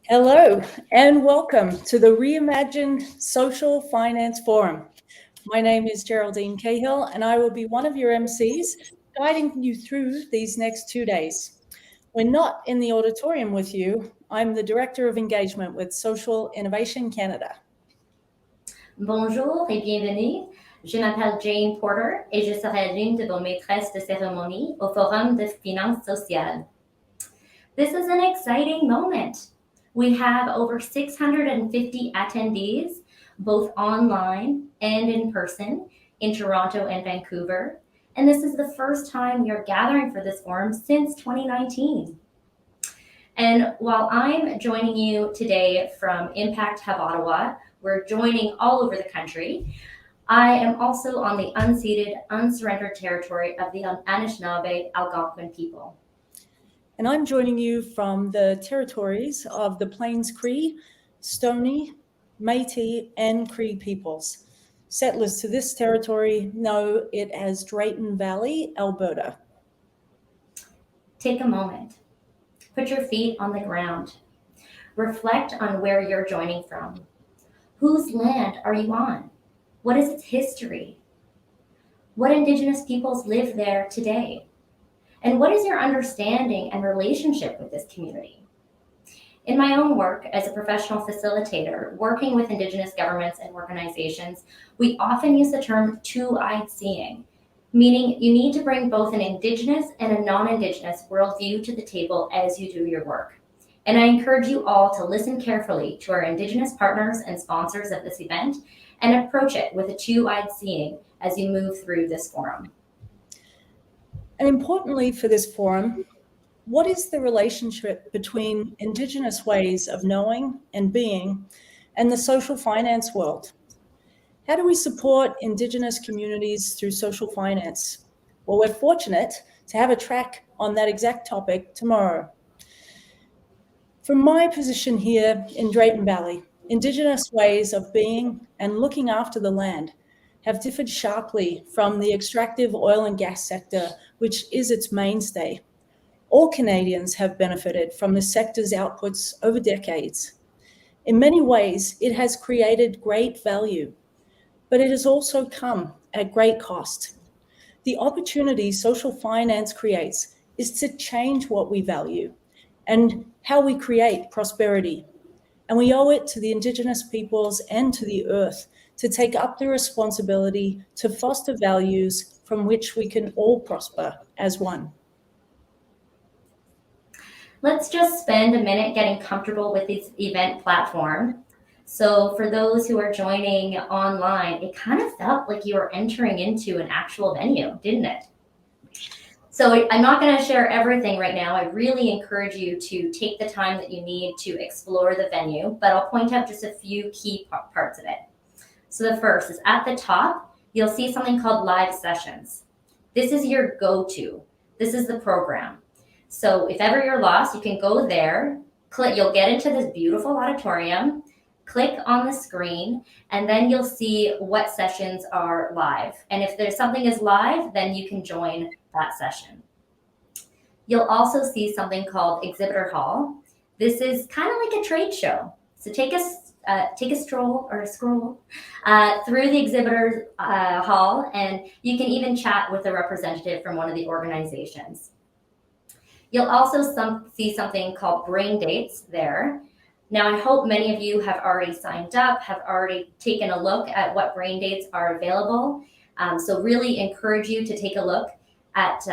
Hello and welcome to the Reimagined Social Finance Forum. My name is Geraldine Cahill and I will be one of your MCs guiding you through these next 2 days. We're not in the auditorium with you. I'm the Director of Engagement with Social Innovation Canada. Bonjour et bienvenue. Je m'appelle Jane Porter et je serai l'une de vos maîtresses de cérémonie au Forum de Finances Sociales. This is an exciting moment. We have over 650 attendees, both online and in person, in Toronto and Vancouver. And this is the first time we are gathering for this forum since 2019. And while I'm joining you today from Impact Hub Ottawa, we're joining all over the country. I am also on the unceded, unsurrendered territory of the Anishinaabe Algonquin people. And I'm joining you from the territories of the Plains Cree, Stoney, Métis, and Cree peoples. Settlers to this territory know it as Drayton Valley, Alberta. Take a moment. Put your feet on the ground. Reflect on where you're joining from. Whose land are you on? What is its history? What Indigenous peoples live there today? And what is your understanding and relationship with this community? In my own work as a professional facilitator, working with Indigenous governments and organizations, we often use the term two-eyed seeing, meaning you need to bring both an Indigenous and a non-Indigenous worldview to the table as you do your work. And I encourage you all to listen carefully to our Indigenous partners and sponsors of this event and approach it with a two-eyed seeing as you move through this forum. And importantly for this forum, what is the relationship between Indigenous ways of knowing and being and the social finance world? How do we support Indigenous communities through social finance? Well, we're fortunate to have a track on that exact topic tomorrow. From my position here in Drayton Valley, Indigenous ways of being and looking after the land have differed sharply from the extractive oil and gas sector, which is its mainstay. All Canadians have benefited from the sector's outputs over decades. In many ways, it has created great value, but it has also come at great cost. The opportunity social finance creates is to change what we value and how we create prosperity. And we owe it to the Indigenous peoples and to the earth to take up the responsibility to foster values from which we can all prosper as one. Let's just spend a minute getting comfortable with this event platform. So for those who are joining online, it kind of felt like you were entering into an actual venue, didn't it? So I'm not going to share everything right now. I really encourage you to take the time that you need to explore the venue, but I'll point out just a few key parts of it. So the first is at the top, you'll see something called live sessions. This is your go-to. This is the program. So if ever you're lost, you can go there, you'll get into this beautiful auditorium, click on the screen, and then you'll see what sessions are live. And if there's something is live, then you can join that session. You'll also see something called Exhibitor Hall. This is kind of like a trade show. So take a stroll or a scroll through the Exhibitor Hall, and you can even chat with a representative from one of the organizations. You'll also see something called Brain Dates there. Now, I hope many of you have already signed up, have already taken a look at what brain dates are available. So really encourage you to take a look at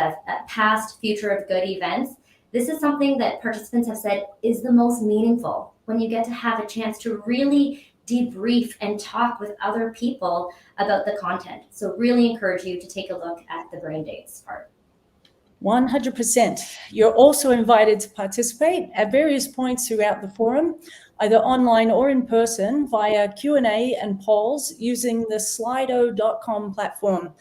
past Future of Good events. This is something that participants have said is the most meaningful when you get to have a chance to really debrief and talk with other people about the content. So really encourage you to take a look at the brain dates part. 100%. You're also invited to participate at various points throughout the forum, either online or in person via Q&A and polls using the slido.com platform.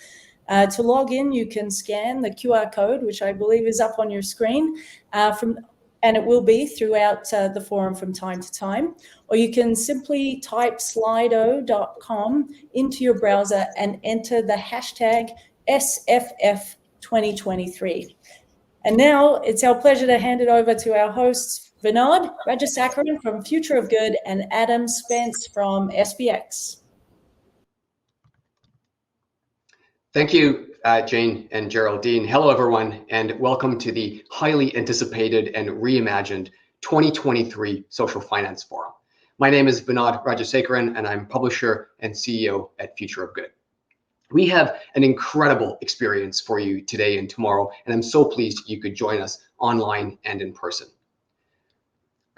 To log in, you can scan the QR code, which I believe is up on your screen, and it will be throughout the forum from time to time. Or you can simply type slido.com into your browser and enter the hashtag SFF2023. And now it's our pleasure to hand it over to our hosts, Vinod Rajasakaran from Future of Good and Adam Spence from SFF2023. Thank you, Jane and Geraldine. Hello, everyone, and welcome to the highly anticipated and reimagined 2023 Social Finance Forum. My name is Vinod Rajasakaran, and I'm publisher and CEO at Future of Good. We have an incredible experience for you today and tomorrow, and I'm so pleased you could join us online and in person.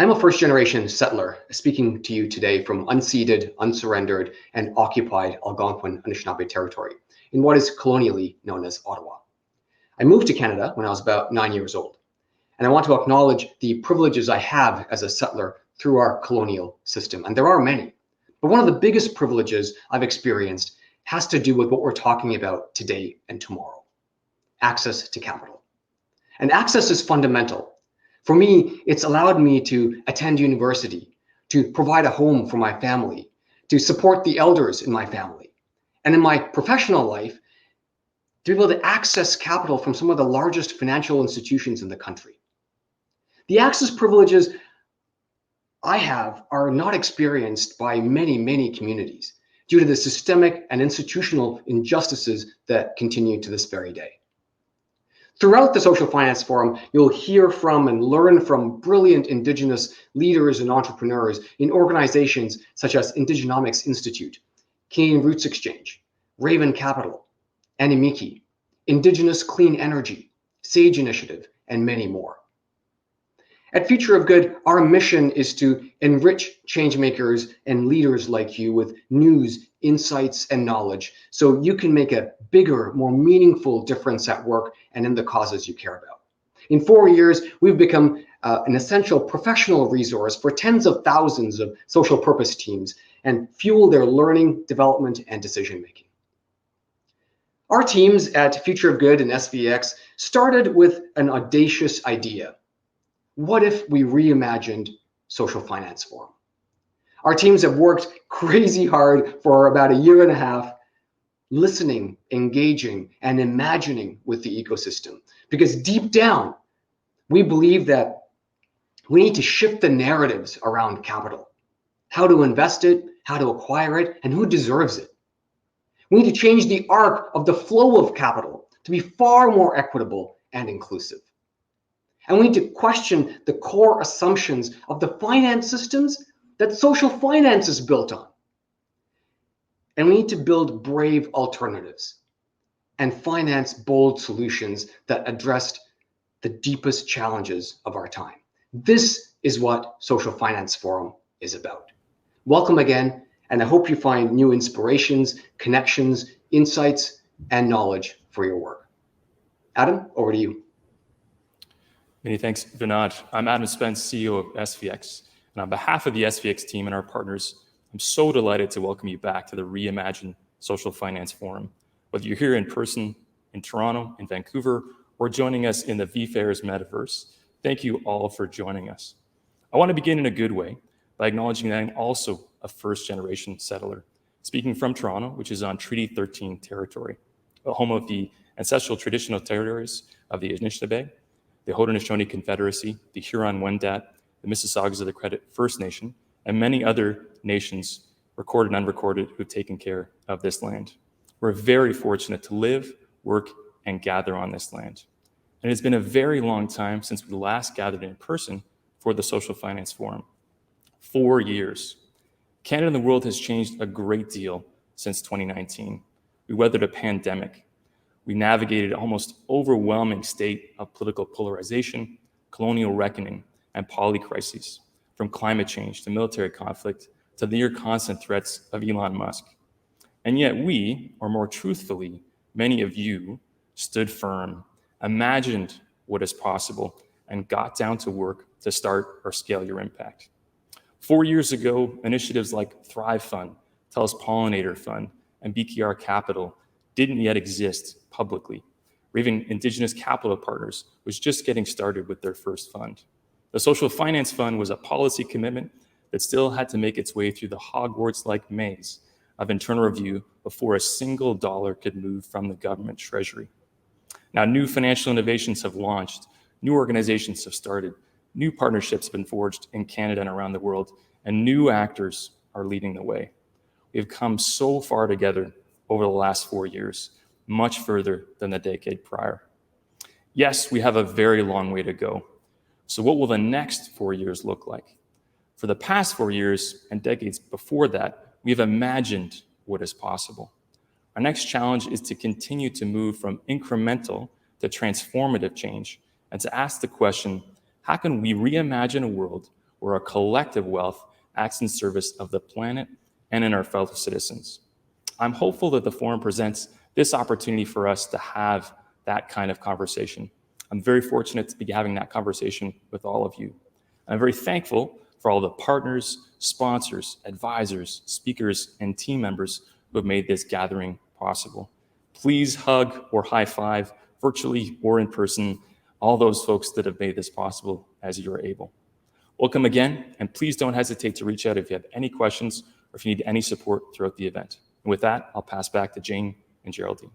I'm a first-generation settler speaking to you today from unceded, unsurrendered, and occupied Algonquin Anishinaabe territory in what is colonially known as Ottawa. I moved to Canada when I was about 9 years old, and I want to acknowledge the privileges I have as a settler through our colonial system, and there are many. But one of the biggest privileges I've experienced has to do with what we're talking about today and tomorrow: access to capital. And access is fundamental. For me, it's allowed me to attend university, to provide a home for my family, to support the elders in my family, and in my professional life, to be able to access capital from some of the largest financial institutions in the country. The access privileges I have are not experienced by many, many communities due to the systemic and institutional injustices that continue to this very day. Throughout the Social Finance Forum, you'll hear from and learn from brilliant Indigenous leaders and entrepreneurs in organizations such as Indigenomics Institute, Canadian Roots Exchange, Raven Capital, Animiki, Indigenous Clean Energy, SAGE Initiative, and many more. At Future of Good, our mission is to enrich changemakers and leaders like you with news, insights, and knowledge so you can make a bigger, more meaningful difference at work and in the causes you care about. In 4 years, we've become an essential professional resource for tens of thousands of social purpose teams and fuel their learning, development, and decision-making. Our teams at Future of Good and SFF2023 started with an audacious idea. What if we reimagined Social Finance Forum? Our teams have worked crazy hard for about a year and a half, listening, engaging, and imagining with the ecosystem. Because deep down, we believe that we need to shift the narratives around capital, how to invest it, how to acquire it, and who deserves it. We need to change the arc of the flow of capital to be far more equitable and inclusive. And we need to question the core assumptions of the finance systems that social finance is built on. And we need to build brave alternatives and finance bold solutions that address the deepest challenges of our time. This is what Social Finance Forum is about. Welcome again, and I hope you find new inspirations, connections, insights, and knowledge for your work. Adam, over to you. Many thanks, Vinod. I'm Adam Spence, CEO of SFF2023, and on behalf of the SFF2023 team and our partners, I'm so delighted to welcome you back to the Reimagined Social Finance Forum. Whether you're here in person in Toronto, in Vancouver, or joining us in the VFairs metaverse, thank you all for joining us. I want to begin in a good way by acknowledging that I'm also a first-generation settler, speaking from Toronto, which is on Treaty 13 territory, the home of the ancestral traditional territories of the Anishinaabe, the Haudenosaunee Confederacy, the Huron-Wendat, the Mississaugas of the Credit First Nation, and many other nations, recorded and unrecorded, who've taken care of this land. We're very fortunate to live, work, and gather on this land. And it's been a very long time since we last gathered in person for the Social Finance Forum. 4 years. Canada and the world has changed a great deal since 2019. We weathered a pandemic. We navigated an almost overwhelming state of political polarization, colonial reckoning, and polycrises, from climate change to military conflict to the near constant threats of Elon Musk. And yet we, or more truthfully, many of you, stood firm, imagined what is possible, and got down to work to start or scale your impact. 4 years ago, initiatives like Thrive Fund, TELUS Pollinator Fund, and BKR Capital didn't yet exist publicly, or even Indigenous Capital Partners was just getting started with their first fund. The Social Finance Fund was a policy commitment that still had to make its way through the Hogwarts-like maze of internal review before a single dollar could move from the government treasury. Now, new financial innovations have launched, New organizations have started, new partnerships have been forged in Canada and around the world, and new actors are leading the way. We've come so far together over the last 4 years, much further than the decade prior. Yes, we have a very long way to go. So what will the next 4 years look like? For the past 4 years and decades before that, we've imagined what is possible. Our next challenge is to continue to move from incremental to transformative change and to ask the question, how can we reimagine a world where our collective wealth acts in service of the planet and in our fellow citizens? I'm hopeful that the forum presents this opportunity for us to have that kind of conversation. I'm very fortunate to be having that conversation with all of you. I'm very thankful for all the partners, sponsors, advisors, speakers, and team members who have made this gathering possible. Please hug or high five, virtually or in person, all those folks that have made this possible as you are able. Welcome again, and please don't hesitate to reach out if you have any questions or if you need any support throughout the event. And with that, I'll pass back to Jane and Geraldine.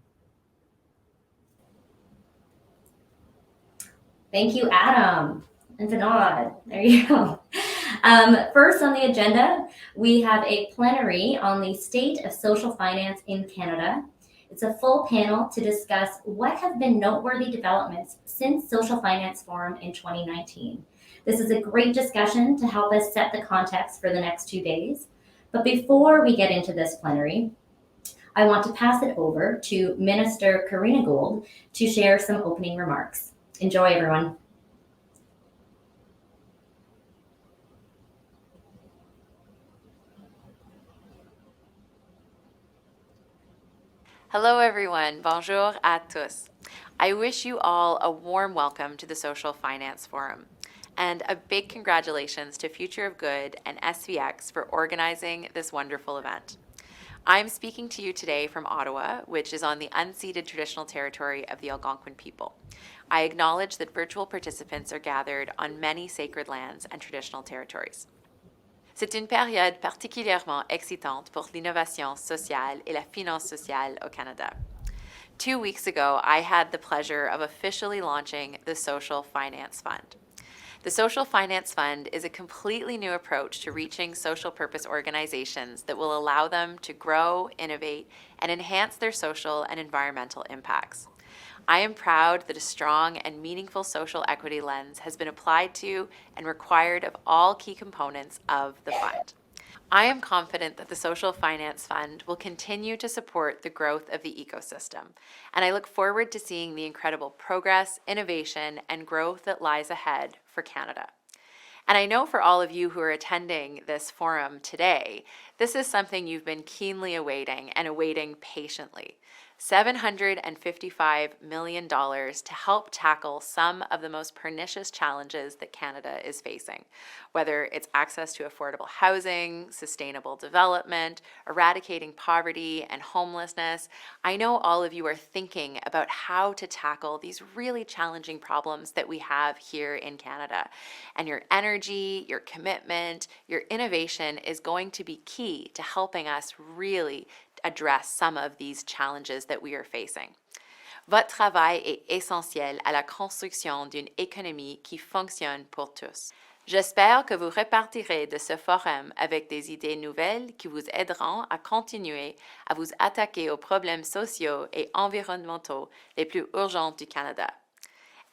Thank you, Adam and Vinod. There you go. First on the agenda, we have a plenary on the state of social finance in Canada. It's a full panel to discuss what have been noteworthy developments since Social Finance Forum in 2019. This is a great discussion to help us set the context for the next 2 days. But before we get into this plenary, I want to pass it over to Minister Karina Gould to share some opening remarks. Enjoy, everyone. Hello everyone, bonjour à tous. I wish you all a warm welcome to the Social Finance Forum, and a big congratulations to Future of Good and SFX for organizing this wonderful event. I'm speaking to you today from Ottawa, which is on the unceded traditional territory of the Algonquin people. I acknowledge that virtual participants are gathered on many sacred lands and traditional territories. C'est une période particulièrement excitante pour l'innovation sociale et la finance sociale au Canada. 2 weeks ago, I had the pleasure of officially launching the Social Finance Fund. The Social Finance Fund is a completely new approach to reaching social purpose organizations that will allow them to grow, innovate, and enhance their social and environmental impacts. I am proud that a strong and meaningful social equity lens has been applied to and required of all key components of the fund. I am confident that the Social Finance Fund will continue to support the growth of the ecosystem, and I look forward to seeing the incredible progress, innovation, and growth that lies ahead for Canada. And I know for all of you who are attending this forum today, this is something you've been keenly awaiting and awaiting patiently. $755 million to help tackle some of the most pernicious challenges that Canada is facing, whether it's access to affordable housing, sustainable development, eradicating poverty and homelessness. I know all of you are thinking about how to tackle these really challenging problems that we have here in Canada. And your energy, your commitment, your innovation is going to be key to helping us really address some of these challenges that we are facing. Votre travail est essentiel à la construction d'une économie qui fonctionne pour tous. J'espère que vous repartirez de ce forum avec des idées nouvelles qui vous aideront à continuer à vous attaquer aux problèmes sociaux et environnementaux les plus urgents du Canada.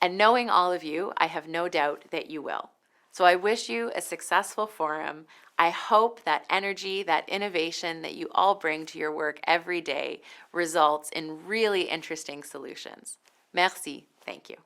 And knowing all of you, I have no doubt that you will. So I wish you a successful forum. I hope that energy, that innovation that you all bring to your work every day results in really interesting solutions. Merci. Thank you.